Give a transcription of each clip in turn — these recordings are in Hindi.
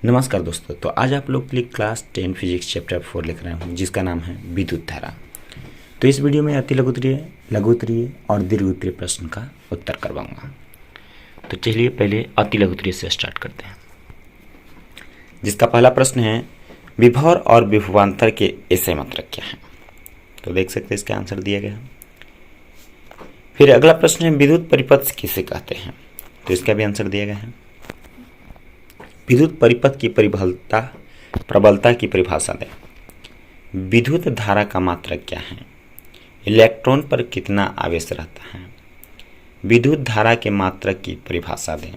नमस्कार दोस्तों। तो आज आप लोग के लिए क्लास 10 फिजिक्स चैप्टर 4 लिख रहा हूँ जिसका नाम है विद्युत धारा। तो इस वीडियो में अति लघुत्तरीय और दीर्घोत्तरीय प्रश्न का उत्तर करवाऊंगा। तो चलिए पहले अति लघुत्तरीय से स्टार्ट करते हैं, जिसका पहला प्रश्न है विभव और विभवांतर के ऐसे मात्रक क्या है। तो देख सकते हैं इसका आंसर दिया गया। फिर अगला प्रश्न है विद्युत परिपथ किसे कहते हैं। तो इसका भी आंसर दिया गया है। विद्युत परिपथ की प्रबलता की परिभाषा दें। विद्युत धारा का मात्रक क्या है। इलेक्ट्रॉन पर कितना आवेश रहता है। विद्युत धारा के मात्रक की परिभाषा दें।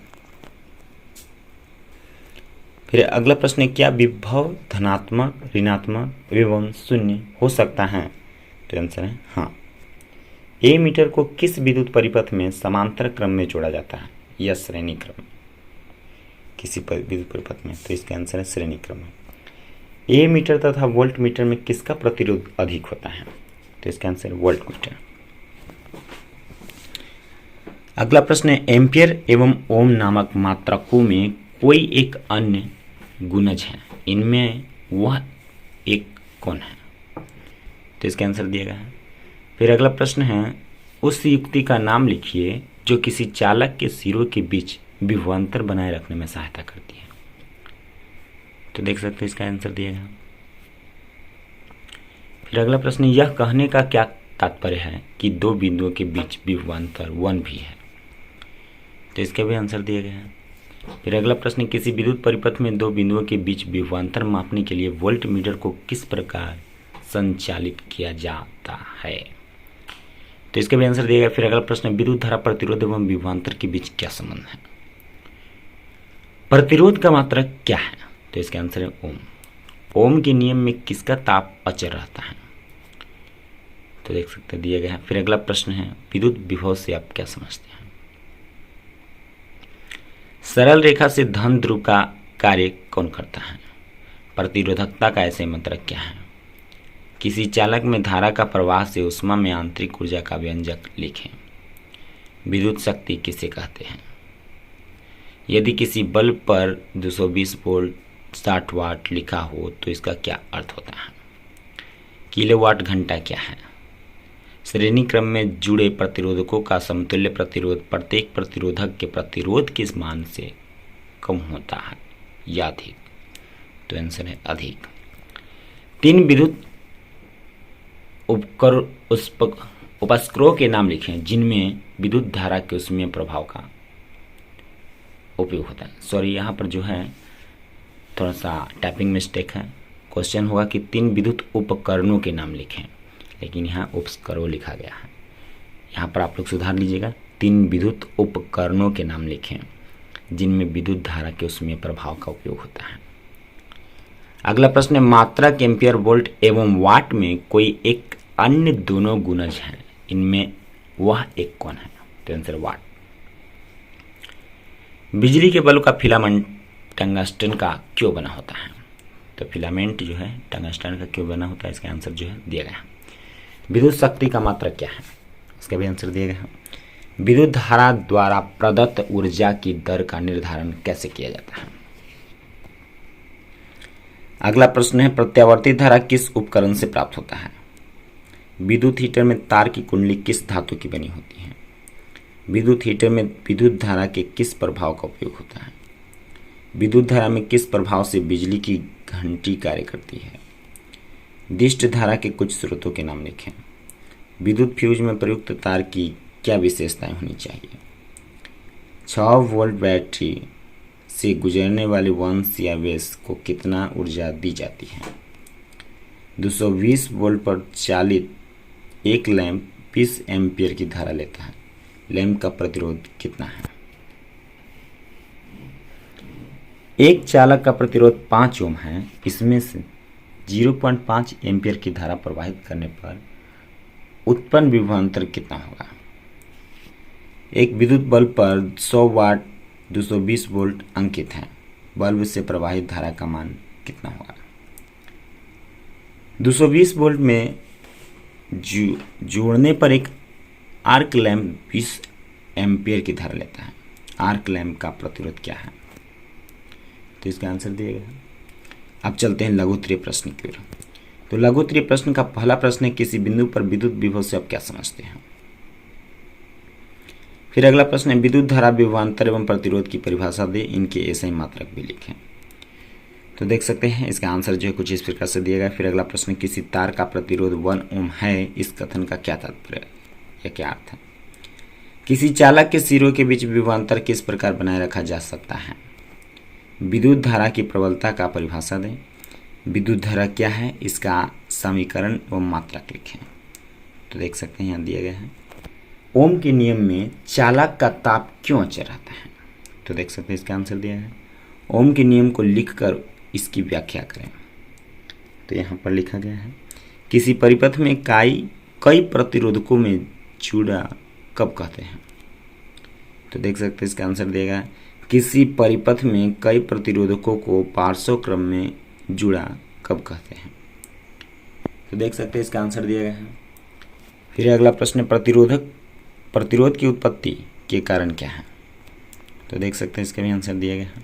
फिर अगला प्रश्न है क्या विभव धनात्मक, ऋणात्मक एवं शून्य हो सकता है। तो आंसर है हाँ। ए मीटर को किस विद्युत परिपथ में समांतर क्रम में जोड़ा जाता है या श्रेणी क्रम में, किसी विद्युत परिपथ में। तो इसका आंसर है श्रेणी क्रम में। ए मीटर तथा वोल्ट मीटर में किसका प्रतिरोध अधिक होता है। तो इसका आंसर है वोल्ट मीटर। अगला प्रश्न है एम्पियर एवं ओम नामक मात्रकों में कोई एक अन्य गुणज है, इनमें वह एक कौन है। तो इसका आंसर दिया गया है। फिर अगला प्रश्न है उस युक्ति का नाम लिखिए जो किसी चालक के सिरों के बीच विभवांतर बनाए रखने में सहायता करती है। तो देख सकते हैं इसका आंसर दिया गया। फिर अगला प्रश्न यह कहने का क्या तात्पर्य है कि दो बिंदुओं के बीच विभवांतर 1 भी है। तो इसका भी आंसर दिया गया है। फिर अगला प्रश्न किसी विद्युत परिपथ में दो बिंदुओं के बीच विभवांतर मापने के लिए वोल्ट मीटर को किस प्रकार संचालित किया जाता है। तो इसका भी आंसर दिया गया। फिर अगला प्रश्न विद्युत धारा प्रतिरोध एवं विभवांतर के बीच क्या संबंध है। प्रतिरोध का मात्रक क्या है। तो इसका आंसर है ओम। ओम के नियम में किसका ताप अचर रहता है। तो देख सकते हैं दिया गया है। फिर अगला प्रश्न है विद्युत विभव से आप क्या समझते हैं। सरल रेखा से धन ध्रुव का कार्य कौन करता है। प्रतिरोधकता का ऐसे मात्रक क्या है। किसी चालक में धारा का प्रवाह से ऊष्मा में आंतरिक ऊर्जा का व्यंजक लिखें। विद्युत शक्ति किसे कहते हैं। यदि किसी बल्ब पर 220 वोल्ट 60 वाट लिखा हो तो इसका क्या अर्थ होता है। किलोवाट घंटा क्या है। श्रेणी क्रम में जुड़े प्रतिरोधकों का समतुल्य प्रतिरोध प्रत्येक प्रतिरोधक के प्रतिरोध के मान से कम होता है या अधिक। तो आंसर है अधिक। 3 विद्युत उपस्क्रों के नाम लिखें जिनमें विद्युत धारा के उसमें प्रभाव का उपयोग होता है। सॉरी, यहाँ पर जो है थोड़ा सा टाइपिंग मिस्टेक है। क्वेश्चन होगा कि 3 विद्युत उपकरणों के नाम लिखें, लेकिन यहाँ उपस्क्रों लिखा गया है। यहाँ पर आप लोग सुधार लीजिएगा। 3 विद्युत उपकरणों के नाम लिखें जिनमें विद्युत धारा के उसमें प्रभाव का उपयोग होता है। अगला प्रश्न है मात्रक एम्पियर वोल्ट एवं वाट में कोई एक अन्य दोनों गुणज हैं, इनमें वह एक कौन है। तो आंसर वाट। बिजली के बल्ब का फिलामेंट टंगस्टन का क्यों बना होता है। तो फिलामेंट जो है टंगस्टन का क्यों बना होता है, इसका आंसर जो है दिया गया है। विद्युत शक्ति का मात्रक क्या है, इसका भी आंसर दिया गया है। विद्युत धारा द्वारा प्रदत्त ऊर्जा की दर का निर्धारण कैसे किया जाता है। अगला प्रश्न है प्रत्यावर्तित धारा किस उपकरण से प्राप्त होता है। विद्युत हीटर में तार की कुंडली किस धातु की बनी होती है। विद्युत हीटर में विद्युत धारा के किस प्रभाव का उपयोग होता है। विद्युत धारा में किस प्रभाव से बिजली की घंटी कार्य करती है। दिष्ट धारा के कुछ स्रोतों के नाम लिखें। विद्युत फ्यूज में प्रयुक्त तार की क्या विशेषताएं होनी चाहिए। 6 वोल्ट बैटरी से गुजरने वाले वंश या वेश को कितना ऊर्जा दी जाती है। 220 वोल्ट पर चालित एक लैंप 20 एम्पियर की धारा लेता है। लैंप का प्रतिरोध कितना है। एक चालक का प्रतिरोध 5 ओम है। इसमें से 0.5 एम्पियर की धारा प्रवाहित करने पर उत्पन्न विभवांतर कितना होगा। एक विद्युत बल्ब पर 100 वाट 220 वोल्ट अंकित है। बल्ब से प्रवाहित धारा का मान कितना होगा। 220 वोल्ट में जोड़ने पर एक आर्क लैंप 20 एम्पियर की धारा लेता है। आर्क लैंप का प्रतिरोध क्या है। तो इसका आंसर दिया गया है। अब चलते हैं लघु उत्तरीय प्रश्न की ओर। तो लघु उत्तरीय प्रश्न का पहला प्रश्न है, किसी बिंदु पर विद्युत विभव से आप क्या समझते हैं। फिर अगला प्रश्न है, विद्युत धारा, विभवांतर एवं प्रतिरोध की परिभाषा दे, इनके ऐसे ही मात्रक भी लिखें। तो देख सकते हैं इसका आंसर जो है कुछ इस प्रकार से दिया गया। फिर अगला प्रश्न, किसी तार का प्रतिरोध 1 ओम है, इस कथन का क्या तात्पर्य या क्या अर्थ है। किसी चालक के सिरों के बीच विभवांतर किस प्रकार बनाए रखा जा सकता है। विद्युत धारा की प्रबलता का परिभाषा दें। विद्युत धारा क्या है, इसका समीकरण व मात्रक लिखें। तो देख सकते हैं यहाँ दिया गया है, ओम के नियम में चालक का ताप क्यों अचर रहता है। तो देख सकते हैं इसका आंसर दिया है, ओम के नियम को लिखकर इसकी व्याख्या करें। तो यहाँ पर लिखा गया है, किसी परिपथ में कई प्रतिरोधकों में जुड़ा कब कहते हैं। तो देख सकते हैं इसका आंसर दिया है, किसी परिपथ में कई प्रतिरोधकों को पार्श्व क्रम में जुड़ा कब कहते हैं। तो देख सकते हैं इसका आंसर दिया गया है। फिर अगला प्रश्न, प्रतिरोध की उत्पत्ति के कारण क्या है। तो देख सकते हैं इसका भी आंसर दिया गया है।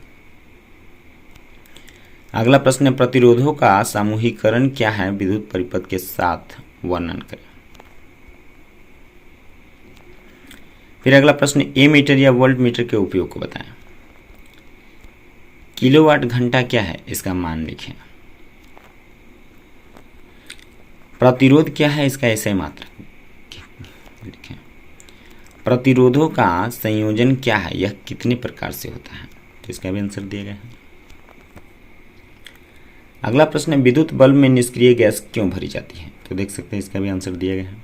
अगला प्रश्न है, प्रतिरोधों का सामूहिकरण क्या है, विद्युत परिपथ के साथ वर्णन करें। फिर अगला प्रश्न, ए मीटर या वोल्ट मीटर के उपयोग को बताएं। किलोवाट घंटा क्या है, इसका मान लिखें। प्रतिरोध क्या है, इसका ऐसे मात्रक लिखें। प्रतिरोधों का संयोजन क्या है, यह कितने प्रकार से होता है। तो इसका भी आंसर दिया गया है। अगला प्रश्न है, विद्युत बल्ब में निष्क्रिय गैस क्यों भरी जाती है। तो देख सकते हैं इसका भी आंसर दिया गया है।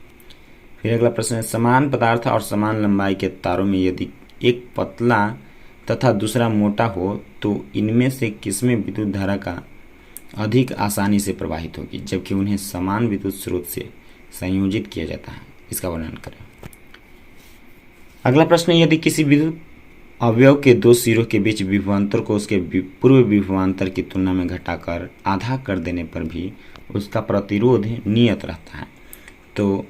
फिर अगला प्रश्न है, समान पदार्थ और समान लंबाई के तारों में यदि एक पतला तथा दूसरा मोटा हो तो इनमें से किसमें विद्युत धारा का अधिक आसानी से प्रवाहित होगी, जबकि उन्हें समान विद्युत स्रोत से संयोजित किया जाता है। इसका वर्णन करें। अगला प्रश्न है, यदि किसी विद्युत अवयव के दो सिरों के बीच विभवांतर को उसके पूर्व विभवांतर की तुलना में घटाकर आधा कर देने पर भी उसका प्रतिरोध नियत रहता है, तो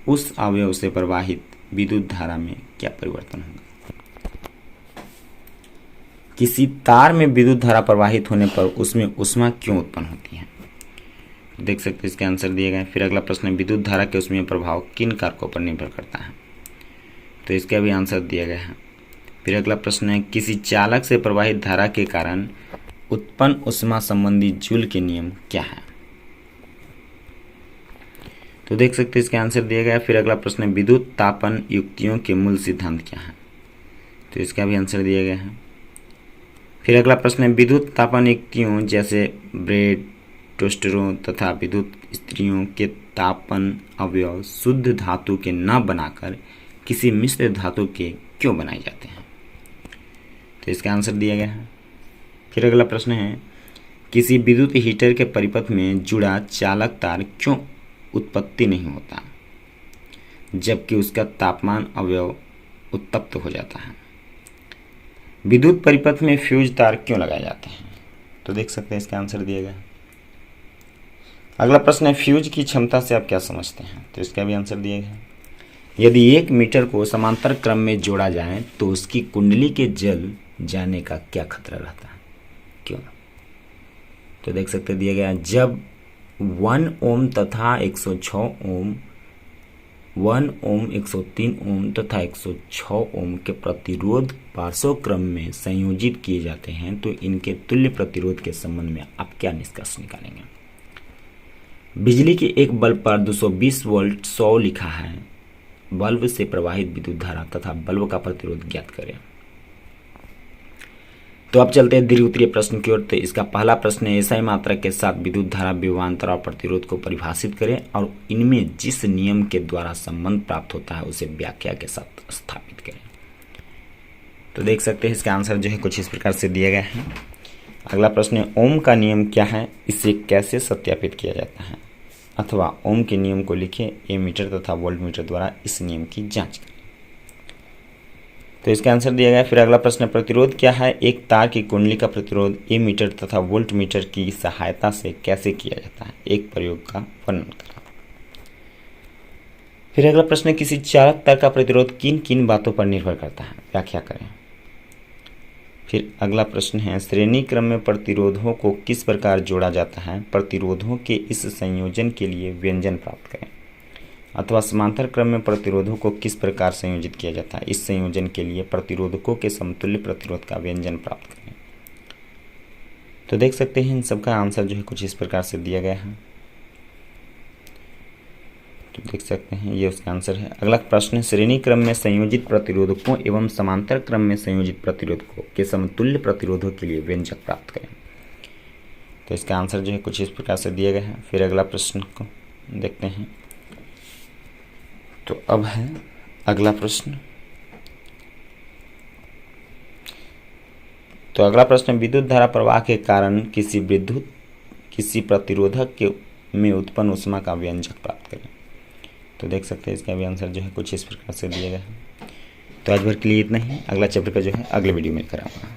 उस अवयव से प्रवाहित विद्युत धारा में क्या परिवर्तन होगा। किसी तार में विद्युत धारा प्रवाहित होने पर उसमें ऊष्मा क्यों उत्पन्न होती है। देख सकते हैं इसके आंसर दिए गए। फिर अगला प्रश्न है, विद्युत धारा के उसमें प्रभाव किन कारकों पर निर्भर करता है। तो इसका भी आंसर दिया गया है। फिर अगला प्रश्न है, किसी चालक से प्रवाहित धारा के कारण उत्पन्न ऊष्मा संबंधी जूल के नियम क्या है। तो देख सकते हैं इसका आंसर दिया गया। फिर अगला प्रश्न है, विद्युत तापन युक्तियों के मूल सिद्धांत क्या है। तो इसका भी आंसर दिया गया है। फिर अगला प्रश्न है, विद्युत तापन युक्तियों जैसे ब्रेड, टोस्टरों तथा विद्युत स्त्रियों के तापन अवयव शुद्ध धातु के न बनाकर किसी मिश्र धातु के क्यों बनाए जाते हैं। तो इसका आंसर दिया गया है। फिर अगला प्रश्न है, किसी विद्युत हीटर के परिपथ में जुड़ा चालक तार क्यों उत्पत्ति नहीं होता, जबकि उसका तापमान अवयव उत्तप्त हो जाता है। विद्युत परिपथ में फ्यूज तार क्यों लगाए जाते हैं। तो देख सकते हैं इसका आंसर दिया गया। अगला प्रश्न है, फ्यूज की क्षमता से आप क्या समझते हैं। तो इसका भी आंसर दिया गया। यदि 1 मीटर को समांतर क्रम में जोड़ा जाए तो उसकी कुंडली के जल जाने का क्या खतरा रहता है, क्यों। तो देख सकते हैं दिया गया, जब 1 ओम तथा 106 ओम, 1 ओम, 103 ओम तथा 106 ओम के प्रतिरोध पार्श्व क्रम में संयोजित किए जाते हैं तो इनके तुल्य प्रतिरोध के संबंध में आप क्या निष्कर्ष निकालेंगे। बिजली के एक बल्ब पर 220 वोल्ट 100 लिखा है। बल्ब से प्रवाहित विद्युत धारा तथा बल्ब का प्रतिरोध ज्ञात करें। तो अब चलते हैं दीर्घ उत्तरीय प्रश्न की ओर। तो इसका पहला प्रश्न है, एसआई मात्रक के साथ विद्युत धारा, विभवांतर और प्रतिरोध को परिभाषित करें और इनमें जिस नियम के द्वारा संबंध प्राप्त होता है उसे व्याख्या के साथ स्थापित करें। तो देख सकते हैं इसका आंसर जो है कुछ इस प्रकार से दिया गया है। अगला प्रश्न है, ओम का नियम क्या है, इसे कैसे सत्यापित किया जाता है, अथवा ओम के नियम को लिखें, ए मीटर तथा वोल्ट मीटर द्वारा इस नियम की जांच करें। तो इसका आंसर दिया गया। फिर अगला प्रश्न, प्रतिरोध क्या है, एक तार की कुंडली का प्रतिरोध ए मीटर तथा वोल्ट मीटर की सहायता से कैसे किया जाता है, एक प्रयोग का वर्णन करें। फिर अगला प्रश्न, किसी चालक तार का प्रतिरोध किन किन बातों पर निर्भर करता है, व्याख्या करें। फिर अगला प्रश्न है, श्रेणी क्रम में प्रतिरोधों को किस प्रकार जोड़ा जाता है? प्रतिरोधों के इस संयोजन के लिए व्यंजन प्राप्त करें। अथवा समांतर क्रम में प्रतिरोधों को किस प्रकार संयोजित किया जाता है? इस संयोजन के लिए प्रतिरोधकों के समतुल्य प्रतिरोध का व्यंजन प्राप्त करें। तो देख सकते हैं इन सबका आंसर जो है कुछ इस प्रकार से दिया गया है। तो देख सकते हैं ये उसका आंसर है। अगला प्रश्न है, श्रेणी क्रम में संयोजित प्रतिरोधकों एवं समांतर क्रम में संयोजित प्रतिरोधकों के समतुल्य प्रतिरोधों के लिए व्यंजक प्राप्त करें। तो इसका आंसर जो है कुछ इस प्रकार से दिया गया है। फिर अगला प्रश्न को देखते हैं। तो अब है अगला प्रश्न। तो अगला प्रश्न, विद्युत धारा प्रवाह के कारण किसी प्रतिरोधक के में उत्पन्न ऊष्मा का व्यंजक प्राप्त करें। तो देख सकते हैं इसका भी आंसर जो है कुछ इस प्रकार से दिया गया है। तो आज भर के लिए इतना ही। अगला चैप्टर का जो है अगले वीडियो में कराऊंगा।